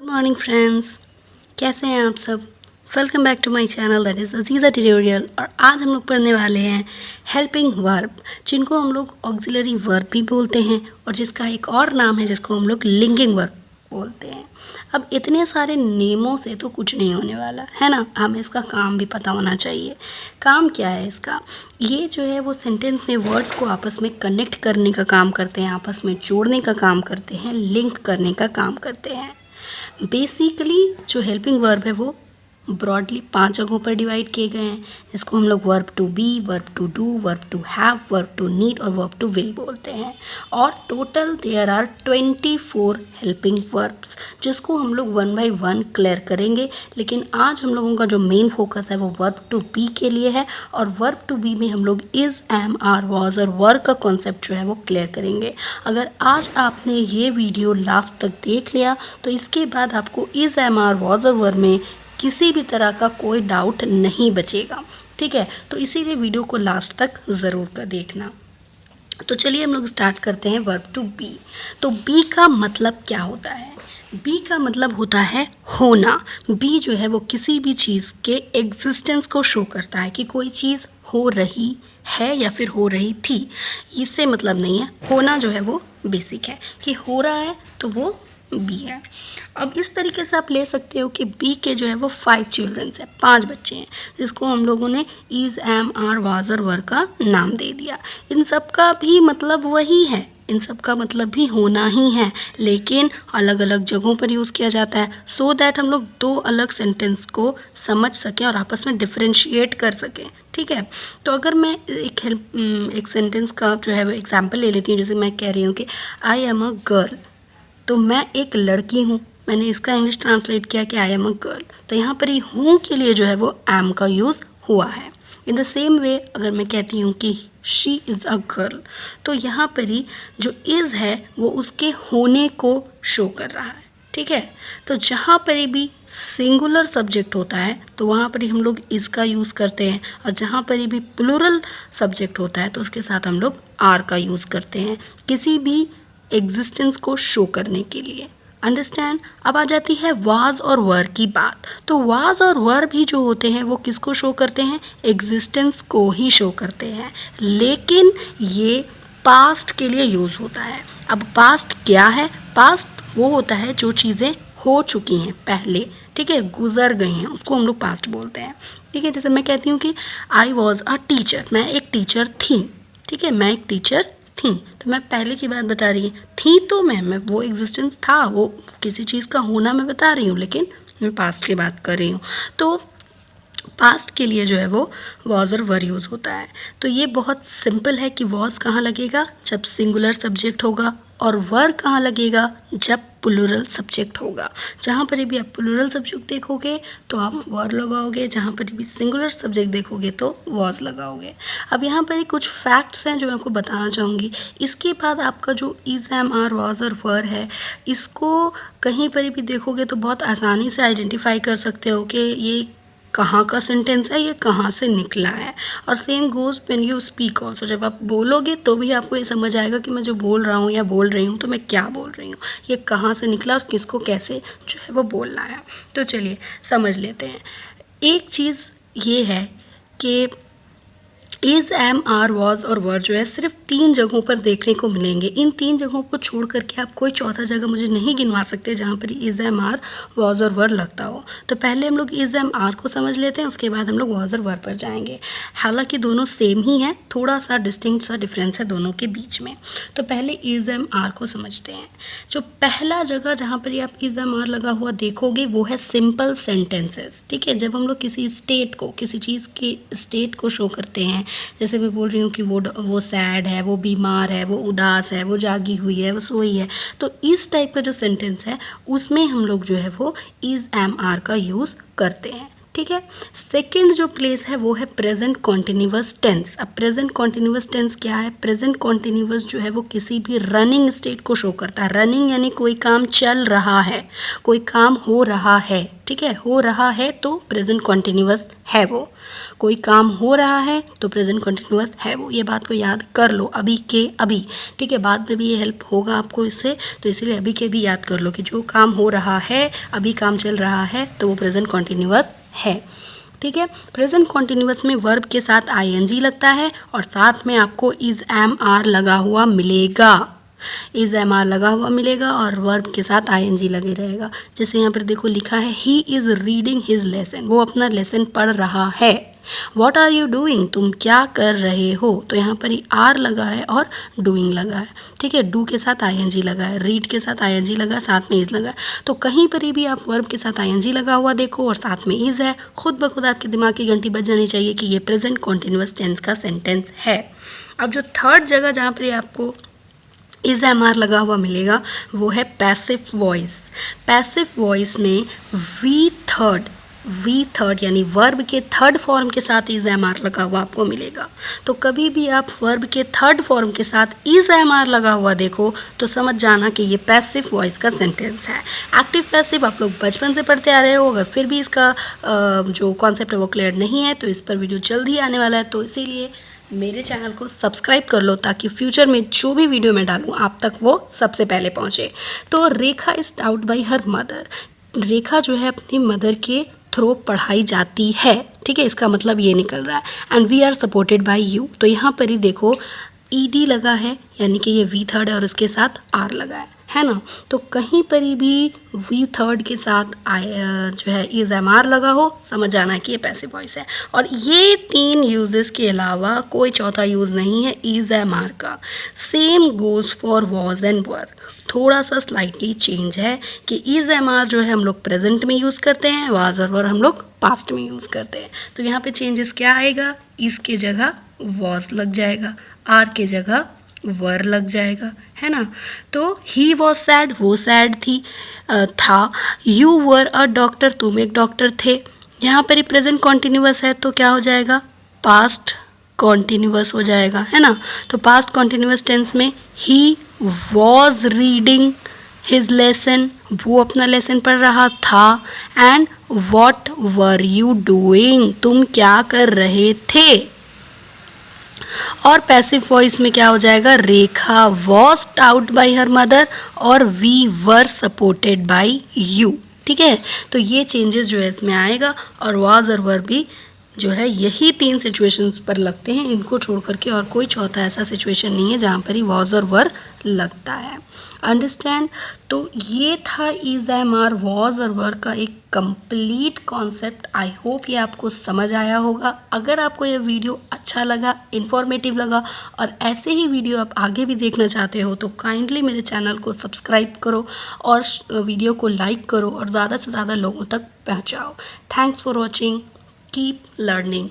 Good morning friends, कैसे हैं आप सब। Welcome back to my channel that is Aziza tutorial. और आज हम लोग पढ़ने वाले हैं हेल्पिंग वर्ब, जिनको हम लोग ऑक्सिलरी वर्ब भी बोलते हैं और जिसका एक और नाम है जिसको हम लोग लिंकिंग वर्ब बोलते हैं। अब इतने सारे नेमों से तो कुछ नहीं होने वाला है ना, हमें इसका काम भी पता होना चाहिए। काम क्या है इसका? ये जो है वो सेंटेंस में वर्ड्स को आपस में कनेक्ट करने का काम करते हैं, आपस में जोड़ने का काम करते हैं, लिंक करने का काम करते हैं। बेसिकली जो हेल्पिंग वर्ब है वो ब्रॉडली 5 जगहों पर डिवाइड किए गए हैं, जिसको हम लोग verb to be, verb to do, verb to have, verb to need और वर्ब टू विल बोलते हैं। और total there are 24 helping verbs, जिसको हम लोग वन बाय वन क्लियर करेंगे। लेकिन आज हम लोगों का जो मेन फोकस है वो वर्ब टू बी के लिए है, और वर्ब टू बी में हम लोग इज़, एम, आर, वॉज और वर का कॉन्सेप्ट जो है वो क्लियर करेंगे। अगर आज आपने ये वीडियो लास्ट तक देख लिया तो इसके बाद आपको इज़, एम, आर, वॉज और वर में किसी भी तरह का कोई डाउट नहीं बचेगा, ठीक है। तो इसीलिए वीडियो को लास्ट तक ज़रूर कर देखना। तो चलिए हम लोग स्टार्ट करते हैं वर्ब टू बी। तो बी का मतलब क्या होता है? बी का मतलब होता है होना। बी जो है वो किसी भी चीज़ के एग्जिस्टेंस को शो करता है कि कोई चीज़ हो रही है या फिर हो रही थी। इससे मतलब नहीं है, होना जो है वो बेसिक है कि हो रहा है तो वो बी है। अब इस तरीके से आप ले सकते हो कि बी के जो है वो 5 चिल्ड्रंस है, 5 बच्चे हैं, जिसको हम लोगों ने इज़, एम, आर, वाज और वर का नाम दे दिया। इन सब का भी मतलब वही है, इन सब का मतलब भी होना ही है, लेकिन अलग अलग जगहों पर यूज़ किया जाता है सो दैट हम लोग 2 अलग सेंटेंस को समझ सकें और आपस में डिफ्रेंशिएट कर सकें, ठीक है। तो अगर मैं एक सेंटेंस का जो है वो एग्जाम्पल ले लेती हूँ, जैसे मैं कह रही हूँ कि आई एम अ गर्ल, तो मैं एक लड़की हूँ, मैंने इसका इंग्लिश ट्रांसलेट किया कि आई एम अ गर्ल। तो यहाँ पर ही हूँ के लिए जो है वो एम का यूज़ हुआ है। इन द सेम वे अगर मैं कहती हूँ कि शी इज़ अ गर्ल, तो यहाँ पर ही जो इज़ है वो उसके होने को शो कर रहा है, ठीक है। तो जहाँ पर भी सिंगुलर सब्जेक्ट होता है तो वहाँ पर ही हम लोग इज़ का यूज़ करते हैं, और जहाँ पर भी प्लूरल सब्जेक्ट होता है तो उसके साथ हम लोग आर का यूज़ करते हैं किसी भी एग्जिस्टेंस को शो करने के लिए। अंडरस्टैंड? अब आ जाती है वाज और वर की बात। तो वाज और वर भी जो होते हैं वो किसको शो करते हैं? एग्जिस्टेंस को ही शो करते हैं, लेकिन ये पास्ट के लिए यूज़ होता है। अब पास्ट क्या है? पास्ट वो होता है जो चीज़ें हो चुकी हैं पहले, ठीक है, गुजर गई हैं, उसको हम लोग पास्ट बोलते हैं, ठीक है। जैसे मैं कहती हूँ कि आई वॉज अ टीचर, मैं एक टीचर थी, ठीक है, मैं एक टीचर थी, तो मैं पहले की बात बता रही थी, तो मैं वो एग्जिस्टेंस था, वो किसी चीज़ का होना मैं बता रही हूँ, लेकिन मैं पास्ट की बात कर रही हूँ। तो पास्ट के लिए जो है वो वॉज और वर यूज़ होता है। तो ये बहुत सिंपल है कि वॉज कहाँ लगेगा? जब सिंगुलर सब्जेक्ट होगा, और वर कहाँ लगेगा? जब प्लूरल सब्जेक्ट होगा। जहाँ पर भी आप प्लूरल सब्जेक्ट देखोगे तो आप वर लगाओगे, जहाँ पर भी सिंगुलर सब्जेक्ट देखोगे तो वॉज लगाओगे। अब यहाँ पर कुछ फैक्ट्स हैं जो मैं आपको बताना चाहूँगी। इसके बाद आपका जो इज़, एम, आर, वॉज और वर है, इसको कहीं पर भी देखोगे तो बहुत आसानी से आइडेंटिफाई कर सकते हो कि ये कहाँ का सेंटेंस है, ये कहाँ से निकला है। और same goes when you speak also, जब आप बोलोगे तो भी आपको ये समझ आएगा कि मैं जो बोल रहा हूँ या बोल रही हूँ तो मैं क्या बोल रही हूँ, ये कहाँ से निकला और किसको कैसे जो है वो बोलना है। तो चलिए समझ लेते हैं। एक चीज़ ये है कि इज़, एम, आर, वॉज और वर जो है सिर्फ 3 जगहों पर देखने को मिलेंगे। इन 3 जगहों को छोड़ करके आप कोई चौथा जगह मुझे नहीं गिनवा सकते जहाँ पर इज़, एम, आर, वॉज और वर लगता हो। तो पहले हम लोग इज़, एम, आर को समझ लेते हैं, उसके बाद हम लोग वॉज और वर पर जाएंगे। हालांकि दोनों सेम ही हैं, थोड़ा सा डिस्टिंक्ट सा डिफरेंस है दोनों के बीच में। तो पहले इज़, एम, आर को समझते हैं। जो पहला जगह जहाँ पर आप इज़, एम, आर लगा हुआ देखोगे वो है सिंपल सेंटेंसेस, ठीक है। जब हम लोग किसी स्टेट को, किसी चीज़ के स्टेट को शो करते हैं, जैसे मैं बोल रही हूँ कि वो सैड है, वो बीमार है, वो उदास है, वो जागी हुई है, वो सोई है, तो इस टाइप का जो सेंटेंस है उसमें हम लोग जो है वो इज़, एम, आर का यूज़ करते हैं, ठीक है। सेकंड जो प्लेस है वो है प्रेजेंट कॉन्टिन्यूअस टेंस। अब प्रेजेंट कॉन्टिन्यूअस टेंस क्या है? प्रेजेंट कॉन्टिन्यूअस जो है वो किसी भी रनिंग स्टेट को शो करता है। रनिंग यानी कोई काम चल रहा है, कोई काम हो रहा है, ठीक है, हो रहा है तो प्रेजेंट कॉन्टिन्यूअस है वो। कोई काम हो रहा है तो प्रेजेंट कॉन्टिन्यूअस है वो। ये बात को याद कर लो, अभी के अभी, ठीक है। बाद में भी ये हेल्प होगा आपको इससे, तो इसीलिए अभी के भी याद कर लो कि जो काम हो रहा है, अभी काम चल रहा है तो वो प्रेजेंट कॉन्टिन्यूअस है, ठीक है। प्रेजेंट कॉन्टिन्यूअस में वर्ब के साथ आईएनजी लगता है और साथ में आपको इज एम आर लगा हुआ मिलेगा। इज एम आर लगा हुआ मिलेगा और वर्ब के साथ आईएनजी लगे रहेगा। जैसे यहाँ पर देखो लिखा है he is reading his lesson, वो अपना लेसन पढ़ रहा है। वॉट आर यू डूइंग, तुम क्या कर रहे हो, तो यहाँ पर ही आर लगा है और डूइंग लगा है, ठीक है। डू के साथ आईएनजी लगा है, रीड के साथ आईएनजी लगा है, साथ में इज लगा है। तो कहीं पर भी आप वर्ब के साथ आईएनजी लगा हुआ देखो और साथ में इज है, खुद ब खुद आपके दिमाग की घंटी बज जानी चाहिए कि ये प्रेजेंट कॉन्टिन्यूअस टेंस का सेंटेंस है। अब जो थर्ड जगह जहाँ पर आपको इज एम आर लगा हुआ मिलेगा वो है पैसिव वॉइस। पैसिव वॉइस में वी थर्ड यानी वर्ब के थर्ड फॉर्म के साथ इज एम आर लगा हुआ आपको मिलेगा। तो कभी भी आप वर्ब के थर्ड फॉर्म के साथ इज एम आर लगा हुआ देखो तो समझ जाना कि ये पैसिव वॉइस का सेंटेंस है। एक्टिव पैसिव आप लोग बचपन से पढ़ते आ रहे हो, अगर फिर भी इसका जो कॉन्सेप्ट है वो क्लियर नहीं है तो इस पर वीडियो जल्द ही आने वाला है। तो इसीलिए मेरे चैनल को सब्सक्राइब कर लो ताकि फ्यूचर में जो भी वीडियो मैं डालूँ आप तक वो सबसे पहले पहुँचे। तो Rekha is taught by her mother, Rekha जो है अपनी मदर के थ्रू पढ़ाई जाती है, ठीक है। इसका मतलब ये निकल रहा है and we are supported by you. तो यहाँ पर ही देखो ईडी लगा है यानी कि ये वी थर्ड है और इसके साथ आर लगा है ना। तो कहीं पर भी वी थर्ड के साथ जो है इज एम आर लगा हो समझ जाना कि ये पैसिव वॉइस है। और ये तीन यूजेस के अलावा कोई चौथा यूज़ नहीं है इज एम आर का। Same goes for was and were, थोड़ा सा स्लाइटली चेंज है कि इज एम आर जो है हम लोग प्रेजेंट में यूज़ करते हैं, वाज और वर हम लोग पास्ट में यूज़ करते हैं। तो यहाँ पे चेंजेस क्या आएगा, इस के जगह वॉज लग जाएगा, आर के जगह वर लग जाएगा, है ना। तो ही वॉज सैड, वो सैड थी था। यू वर अ डॉक्टर, तुम एक डॉक्टर थे। यहाँ पर ही प्रेजेंट कॉन्टिन्यूअस है तो क्या हो जाएगा, पास्ट कॉन्टिन्यूअस हो जाएगा, है ना। तो पास्ट कॉन्टिन्यूअस टेंस में he was reading his lesson, वो अपना लेसन पढ़ रहा था। And what were you doing, तुम क्या कर रहे थे। और पैसिव वॉइस में क्या हो जाएगा, Rekha was taught by her mother और we were supported by you, ठीक है। तो ये चेंजेस जो है इसमें आएगा और वॉज और वर भी जो है यही तीन सिचुएशंस पर लगते हैं, इनको छोड़ करके और कोई चौथा ऐसा सिचुएशन नहीं है जहाँ पर ही वॉज और वर लगता है। अंडरस्टैंड। तो ये था इज एम आर वॉज और वर का एक कंप्लीट कॉन्सेप्ट। आई होप ये आपको समझ आया होगा। अगर आपको ये वीडियो अच्छा लगा, इन्फॉर्मेटिव लगा और ऐसे ही वीडियो आप आगे भी देखना चाहते हो तो काइंडली मेरे चैनल को सब्सक्राइब करो और वीडियो को लाइक करो और ज़्यादा से ज़्यादा लोगों तक पहुँचाओ। Thanks for watching. Keep learning.